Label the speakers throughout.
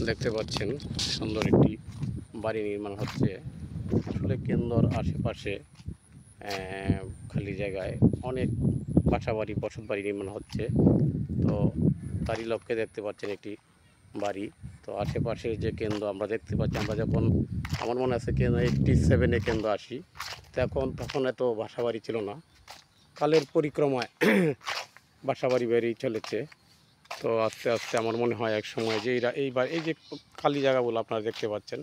Speaker 1: দেখতে পাচ্ছেন সুন্দর একটি বাড়ি নির্মাণ হচ্ছে। আসলে কেন্দ্রর আশেপাশে খালি জায়গায় অনেক বাসাবাড়ি বসত বাড়ি নির্মাণ হচ্ছে। তো তারই লক্ষ্যে দেখতে পাচ্ছেন একটি বাড়ি। তো আশেপাশে যে কেন্দ্র আমরা দেখতে পাচ্ছি, আমরা যখন আমার মনে আছে 87-এ কেন্দ্র আসি, তখন এত বাসাবাড়ি ছিল না। কালের পরিক্রমায় বাসাবাড়ি বেড়েই চলেছে। তো আস্তে আস্তে আমার মনে হয় এক সময় যে এই যে খালি জায়গাগুলো আপনারা দেখতে পাচ্ছেন,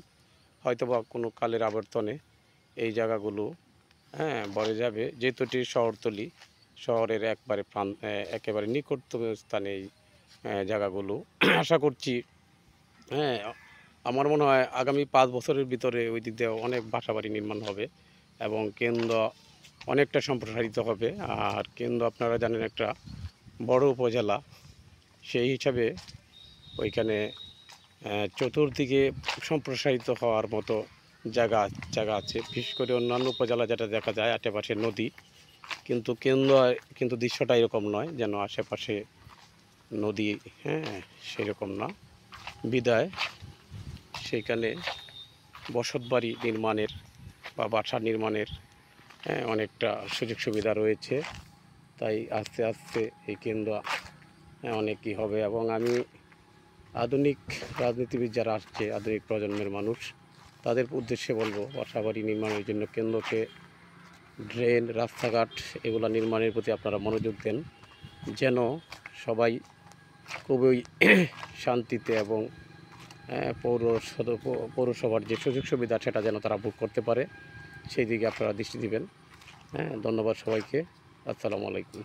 Speaker 1: হয়তো বা কোনো কালের আবর্তনে এই জায়গাগুলো ভরে যাবে। যেহেতু এটি শহরতলি, শহরের একেবারে নিকটতম স্থানে এই জায়গাগুলো আশা করছি আমার মনে হয় আগামী 5 বছরের ভিতরে ওই দিক দিয়ে অনেক বাসাবাড়ি নির্মাণ হবে এবং কেন্দ্র অনেকটা সম্প্রসারিত হবে। আর কেন্দ্র আপনারা জানেন একটা বড় উপজেলা, সেই হিসাবে ওইখানে চতুর্দিকে সম্প্রসারিত হওয়ার মতো জায়গা আছে। বিশেষ করে অন্যান্য উপজেলা যেটা দেখা যায় আশেপাশে নদী, কিন্তু দৃশ্যটা এরকম নয়, যেন আশেপাশে নদী সেরকম না। বিদায় সেইখানে বসতবাড়ি নির্মাণের বা বাসা নির্মাণের অনেকটা সুযোগ সুবিধা রয়েছে। তাই আস্তে আস্তে এই কেন্দ্র অনেকই হবে। এবং আমি আধুনিক রাজনীতিবিদ যারা আসছে, আধুনিক প্রজন্মের মানুষ, তাদের উদ্দেশ্যে বলবো বাসাবাড়ি নির্মাণের জন্য কেন্দ্রকে ড্রেন, রাস্তাঘাট এগুলো নির্মাণের প্রতি আপনারা মনোযোগ দেন, যেন সবাই খুবই শান্তিতে এবং পৌরসভার যে সুযোগ সুবিধা সেটা যেন তারা ভোগ করতে পারে, সেই দিকে আপনারা দৃষ্টি দিবেন। ধন্যবাদ সবাইকে। আসসালামু আলাইকুম।